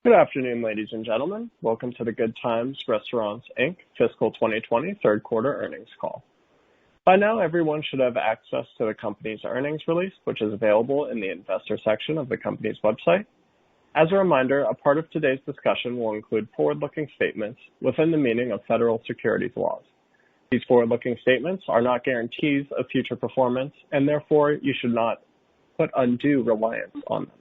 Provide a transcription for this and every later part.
Good afternoon, ladies and gentlemen. Welcome to the Good Times Restaurants, Inc. Fiscal 2020 third quarter earnings call. By now, everyone should have access to the company's earnings release, which is available in the investor section of the company's website. As a reminder, a part of today's discussion will include forward-looking statements within the meaning of federal securities laws. These forward-looking statements are not guarantees of future performance, and therefore you should not put undue reliance on them.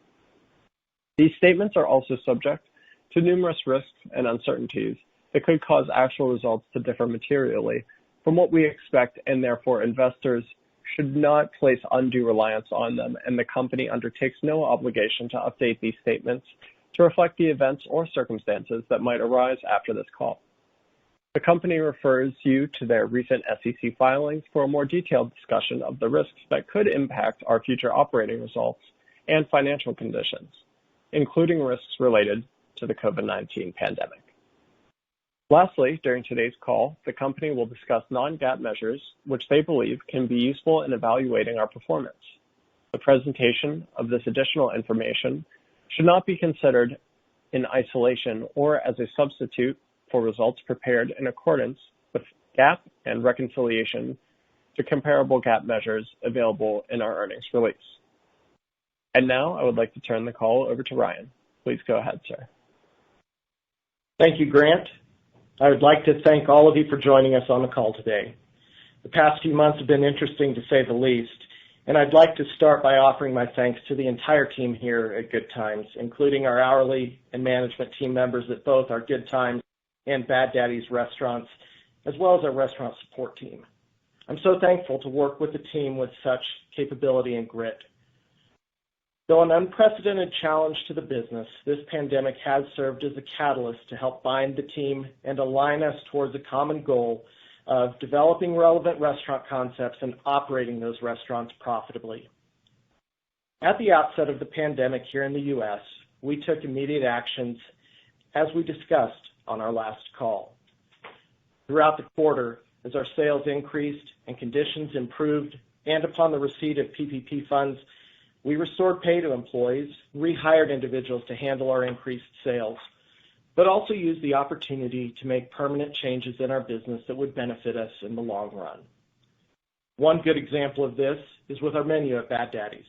These statements are also subject to numerous risks and uncertainties that could cause actual results to differ materially from what we expect, and therefore investors should not place undue reliance on them, and the company undertakes no obligation to update these statements to reflect the events or circumstances that might arise after this call. The company refers you to their recent SEC filings for a more detailed discussion of the risks that could impact our future operating results and financial conditions, including risks related to the COVID-19 pandemic. Lastly, during today's call, the company will discuss non-GAAP measures which they believe can be useful in evaluating our performance. The presentation of this additional information should not be considered in isolation or as a substitute for results prepared in accordance with GAAP, and reconciliation to comparable GAAP measures available in our earnings release. And now I would like to turn the call over to Ryan. Please go ahead, sir. Thank you, Grant. I would like to thank all of you for joining us on the call today. The past few months have been interesting to say the least, and I'd like to start by offering my thanks to the entire team here at Good Times, including our hourly and management team members at both our Good Times and Bad Daddy's restaurants, as well as our restaurant support team. I'm so thankful to work with a team with such capability and grit. Though an unprecedented challenge to the business, this pandemic has served as a catalyst to help bind the team and align us towards a common goal of developing relevant restaurant concepts and operating those restaurants profitably. At the outset of the pandemic here in the U.S., we took immediate actions as we discussed on our last call. Throughout the quarter, as our sales increased and conditions improved, and upon the receipt of PPP funds, we restored pay to employees, rehired individuals to handle our increased sales, but also used the opportunity to make permanent changes in our business that would benefit us in the long run. One good example of this is with our menu at Bad Daddy's.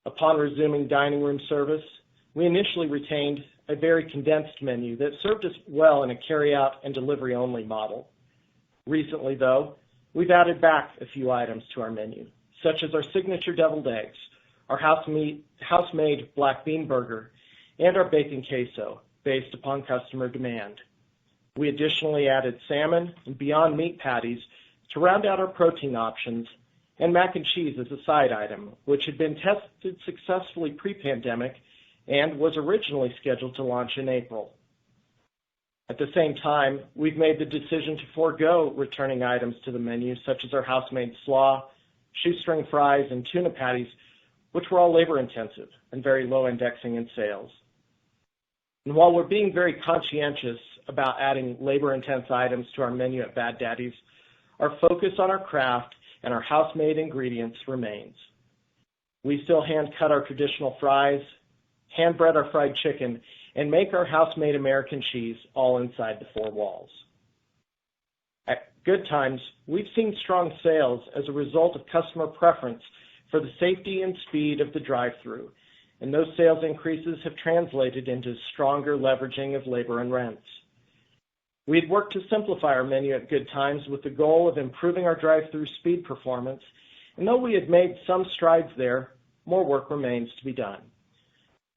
Upon resuming dining room service, we initially retained a very condensed menu that served us well in a carry-out and delivery-only model. Recently, though, we've added back a few items to our menu, such as our signature deviled eggs, our house-made black bean burger, and our bacon queso, based upon customer demand. We additionally added salmon and Beyond Meat patties to round out our protein options, and mac and cheese as a side item, which had been tested successfully pre-pandemic and was originally scheduled to launch in April. At the same time, we've made the decision to forego returning items to the menu, such as our house-made slaw, shoestring fries, and tuna patties, which were all labor-intensive and very low indexing in sales. And while we're being very conscientious about adding labor-intense items to our menu at Bad Daddy's, our focus on our craft and our house-made ingredients remains. We still hand-cut our traditional fries, hand-bread our fried chicken, and make our house-made American cheese all inside the four walls. At Good Times, we've seen strong sales as a result of customer preference for the safety and speed of the drive-thru, and those sales increases have translated into stronger leveraging of labor and rents. We had worked to simplify our menu at Good Times with the goal of improving our drive-thru speed performance, and though we had made some strides there, more work remains to be done.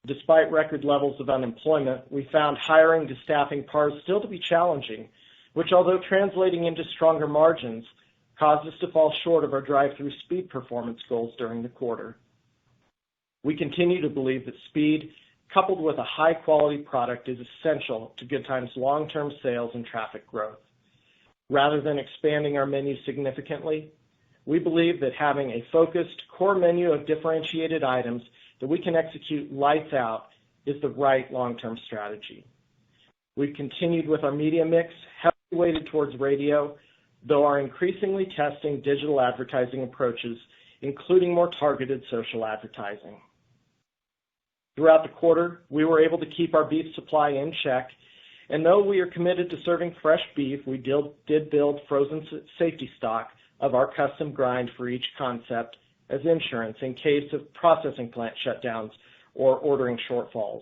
Despite record levels of unemployment, we found hiring to staffing PARs still to be challenging, which, although translating into stronger margins, caused us to fall short of our drive-thru speed performance goals during the quarter. We continue to believe that speed, coupled with a high-quality product, is essential to Good Times' long-term sales and traffic growth. Rather than expanding our menu significantly, we believe that having a focused core menu of differentiated items that we can execute lights out is the right long-term strategy. We've continued with our media mix, heavily weighted towards radio, though are increasingly testing digital advertising approaches, including more targeted social advertising. Throughout the quarter, we were able to keep our beef supply in check, and though we are committed to serving fresh beef, we did build frozen safety stock of our custom grind for each concept as insurance in case of processing plant shutdowns or ordering shortfalls.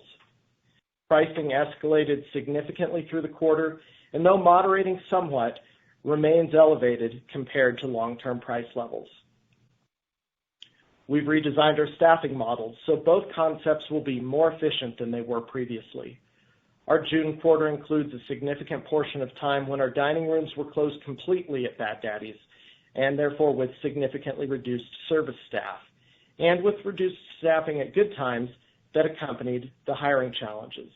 Pricing escalated significantly through the quarter, and though moderating somewhat, remains elevated compared to long-term price levels. We've redesigned our staffing models, so both concepts will be more efficient than they were previously. Our June quarter includes a significant portion of time when our dining rooms were closed completely at Bad Daddy's, and therefore with significantly reduced service staff, and with reduced staffing at Good Times that accompanied the hiring challenges.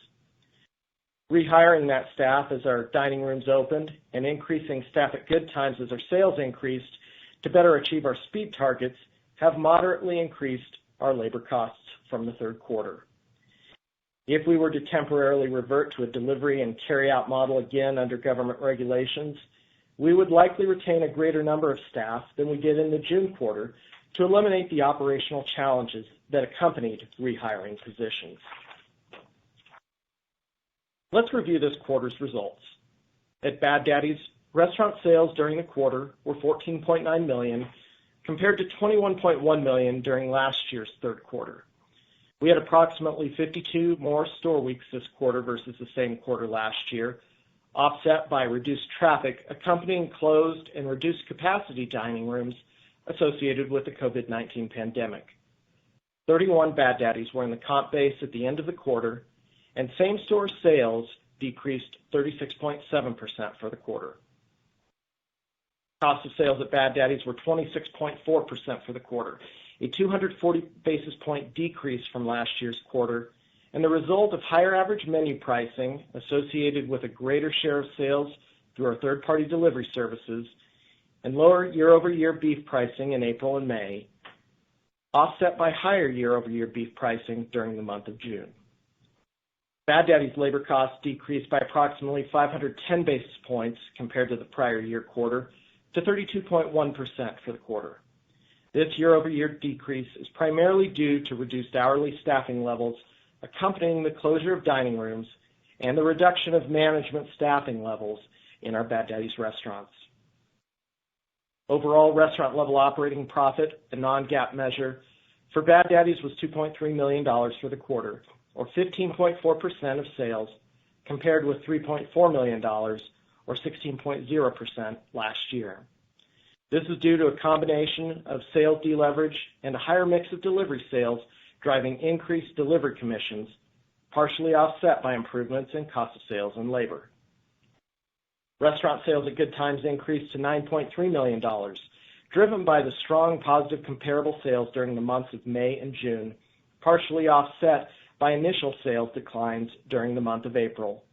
Rehiring that staff as our dining rooms opened and increasing staff at Good Times as our sales increased to better achieve our speed targets have moderately increased our labor costs from the third quarter. If we were to temporarily revert to a delivery and carry-out model again under government regulations, we would likely retain a greater number of staff than we did in the June quarter to eliminate the operational challenges that accompanied rehiring positions. Let's review this quarter's results. At Bad Daddy's, restaurant sales during the quarter were $14.9 million, compared to $21.1 million during last year's third quarter. We had approximately 52 more store weeks this quarter versus the same quarter last year, offset by reduced traffic accompanying closed and reduced capacity dining rooms associated with the COVID-19 pandemic. 31 Bad Daddy's were in the comp base at the end of the quarter, and same-store sales decreased 36.7% for the quarter. Cost of sales at Bad Daddy's were 26.4% for the quarter, a 240 basis point decrease from last year's quarter, and the result of higher average menu pricing associated with a greater share of sales through our third-party delivery services and lower year-over-year beef pricing in April and May, offset by higher year-over-year beef pricing during the month of June. Bad Daddy's labor costs decreased by approximately 510 basis points compared to the prior year quarter to 32.1% for the quarter. This year-over-year decrease is primarily due to reduced hourly staffing levels accompanying the closure of dining rooms and the reduction of management staffing levels in our Bad Daddy's restaurants. Overall, restaurant-level operating profit, a non-GAAP measure, for Bad Daddy's was $2.3 million for the quarter, or 15.4% of sales, compared with $3.4 million, or 16.0% last year. This is due to a combination of sales deleverage and a higher mix of delivery sales driving increased delivery commissions, partially offset by improvements in cost of sales and labor. Restaurant sales at Good Times increased to $9.3 million, driven by the strong positive comparable sales during the months of May and June, partially offset by initial sales declines during the month of April.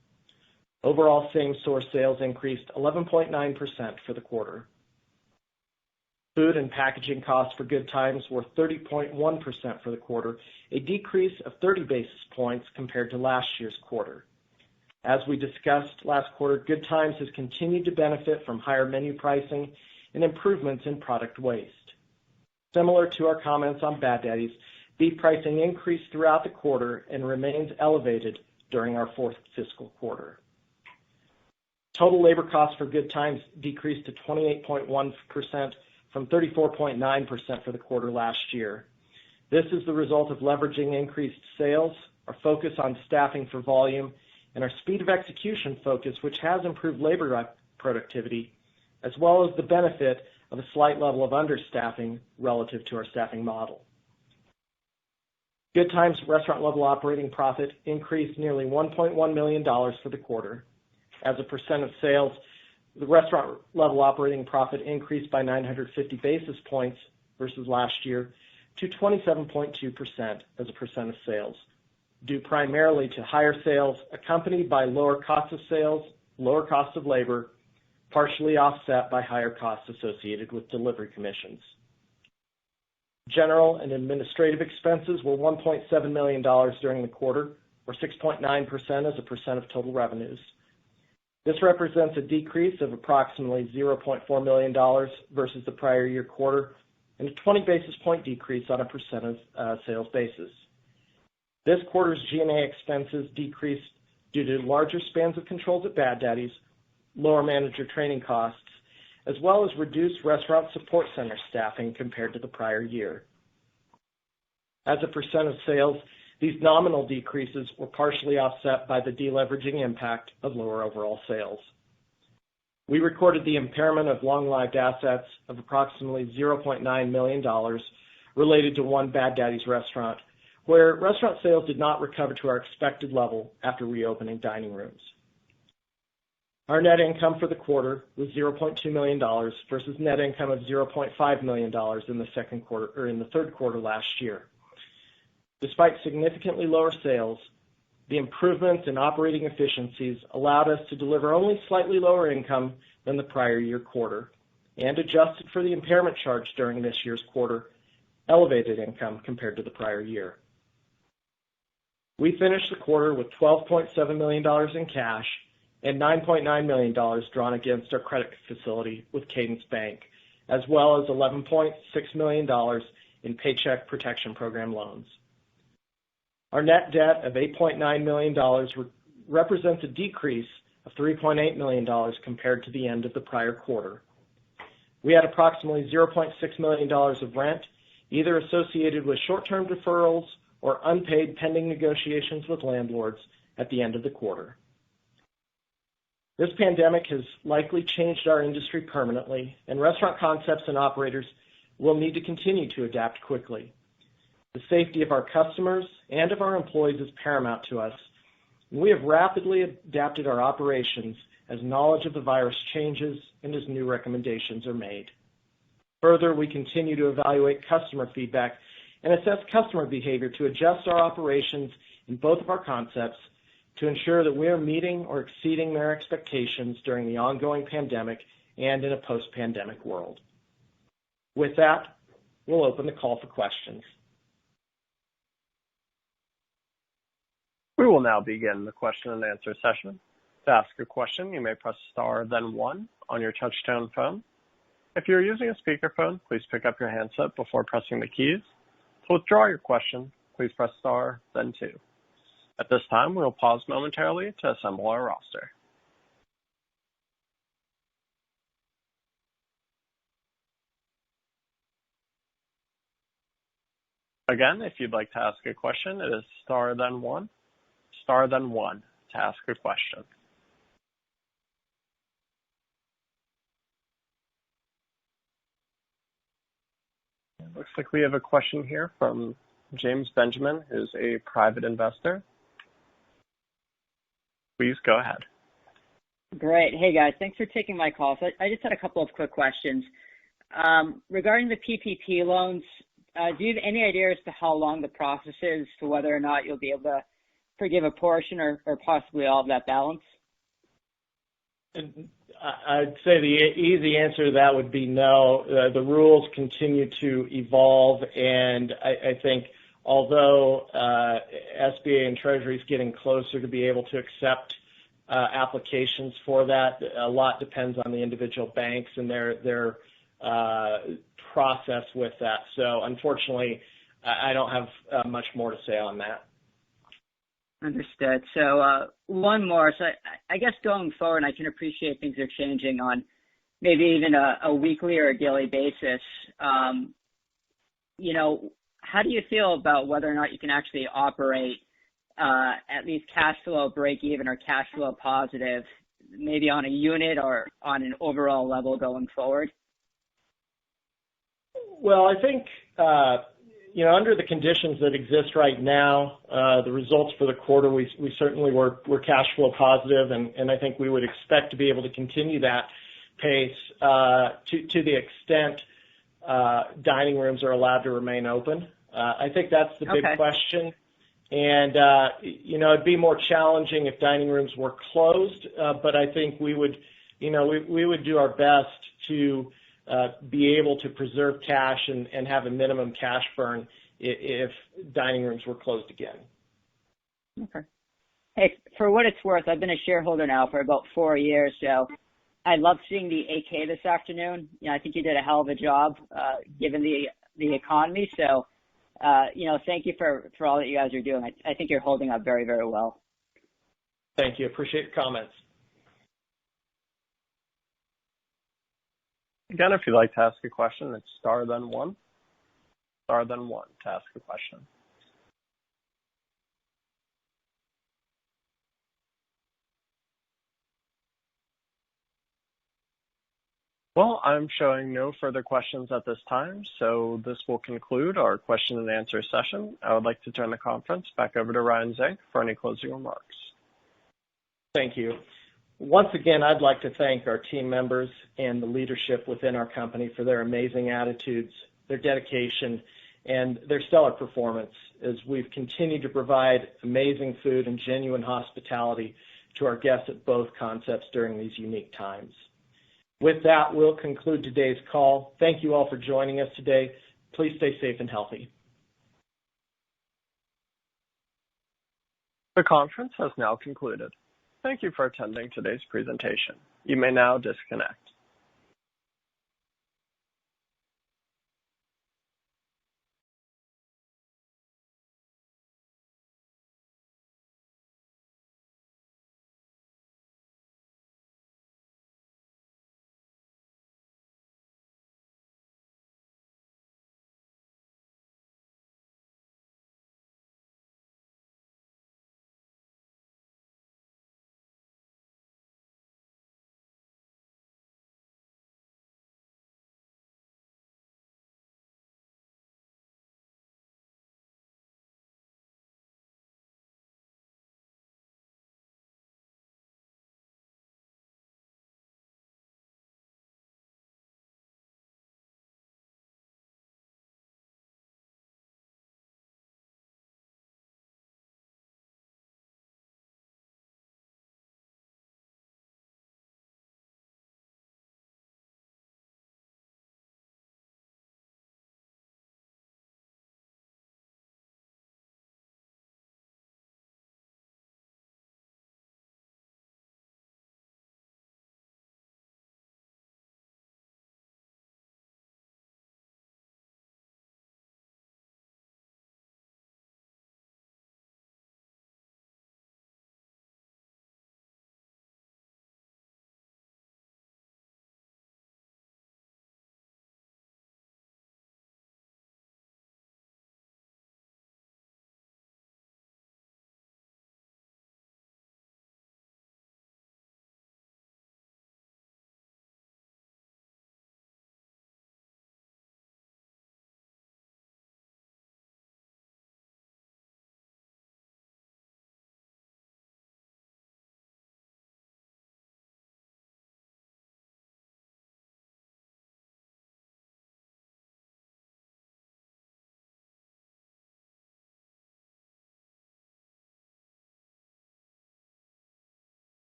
Overall, same-store sales increased 11.9% for the quarter. Food and packaging costs for Good Times were 30.1% for the quarter, a decrease of 30 basis points compared to last year's quarter. As we discussed last quarter, Good Times has continued to benefit from higher menu pricing and improvements in product waste. Similar to our comments on Bad Daddy's, beef pricing increased throughout the quarter and remains elevated during our fourth fiscal quarter. Total labor costs for Good Times decreased to 28.1% from 34.9% for the quarter last year. This is the result of leveraging increased sales, our focus on staffing for volume, and our speed of execution focus, which has improved labor productivity, as well as the benefit of a slight level of understaffing relative to our staffing model. Good Times restaurant-level operating profit increased nearly $1.1 million for the quarter. As a percent of sales, the restaurant-level operating profit increased by 950 basis points versus last year to 27.2% as a percent of sales, due primarily to higher sales accompanied by lower cost of sales, lower cost of labor, partially offset by higher costs associated with delivery commissions. General and administrative expenses were $1.7 million during the quarter, or 6.9% as a percent of total revenues. This represents a decrease of approximately $0.4 million versus the prior year quarter and a 20 basis point decrease on a percent of sales basis. This quarter's G&A expenses decreased due to larger spans of controls at Bad Daddy's, lower manager training costs, as well as reduced restaurant support center staffing compared to the prior year. As a percent of sales, these nominal decreases were partially offset by the deleveraging impact of lower overall sales. We recorded the impairment of long-lived assets of approximately $0.9 million related to one Bad Daddy's restaurant, where restaurant sales did not recover to our expected level after reopening dining rooms. Our net income for the quarter was $0.2 million versus net income of $0.5 million in the third quarter last year. Despite significantly lower sales, the improvements in operating efficiencies allowed us to deliver only slightly lower income than the prior year quarter, and adjusted for the impairment charge during this year's quarter, elevated income compared to the prior year. We finished the quarter with $12.7 million in cash and $9.9 million drawn against our credit facility with Cadence Bank, as well as $11.6 million in Paycheck Protection Program loans. Our net debt of $8.9 million represents a decrease of $3.8 million compared to the end of the prior quarter. We had approximately $0.6 million of rent, either associated with short-term deferrals or unpaid pending negotiations with landlords at the end of the quarter. This pandemic has likely changed our industry permanently, and restaurant concepts and operators will need to continue to adapt quickly. The safety of our customers and of our employees is paramount to us, and we have rapidly adapted our operations as knowledge of the virus changes and as new recommendations are made. Further, we continue to evaluate customer feedback and assess customer behavior to adjust our operations in both of our concepts to ensure that we are meeting or exceeding their expectations during the ongoing pandemic and in a post-pandemic world. With that, we'll open the call for questions. We will now begin the question and answer session. To ask a question, you may press star then one on your touch-tone phone. If you're using a speakerphone, please pick up your handset before pressing the keys. To withdraw your question, please press star then two. At this time, we will pause momentarily to assemble our roster. Again, if you'd like to ask a question, it is star then one to ask a question. Looks like we have a question here from James Benjamin, who's a private investor. Please go ahead. Great. Hey guys, thanks for taking my call. So I just had a couple of quick questions. Regarding the PPP loans, do you have any idea as to how long the process is to whether or not you'll be able to forgive a portion or possibly all of that balance? I'd say the easy answer to that would be no. The rules continue to evolve, and I think although SBA and Treasury is getting closer to be able to accept applications for that, a lot depends on the individual banks and their process with that. So unfortunately, I don't have much more to say on that. Understood. So one more. So I guess going forward, I can appreciate things are changing on maybe even a weekly or a daily basis. How do you feel about whether or not you can actually operate at least cash flow break even or cash flow positive, maybe on a unit or on an overall level going forward? Well, I think under the conditions that exist right now, the results for the quarter, we certainly were cash flow positive, and I think we would expect to be able to continue that pace to the extent dining rooms are allowed to remain open. I think that's the big question. And, it'd be more challenging if dining rooms were closed, but I think we would do our best to be able to preserve cash and have a minimum cash burn if dining rooms were closed again. Okay. Hey, for what it's worth, I've been a shareholder now for about 4 years, so I love seeing the 8K this afternoon. I think you did a hell of a job given the economy. So Thank you for all that you guys are doing. I think you're holding up very, very well. Thank you. Appreciate your comments. Again, if you'd like to ask a question, it's star then one. Star then one to ask a question. Well, I'm showing no further questions at this time, so this will conclude our question and answer session. I would like to turn the conference back over to Ryan Zink for any closing remarks. Thank you. Once again, I'd like to thank our team members and the leadership within our company for their amazing attitudes, their dedication, and their stellar performance as we've continued to provide amazing food and genuine hospitality to our guests at both concepts during these unique times. With that, we'll conclude today's call. Thank you all for joining us today. Please stay safe and healthy. The conference has now concluded. Thank you for attending today's presentation. You may now disconnect.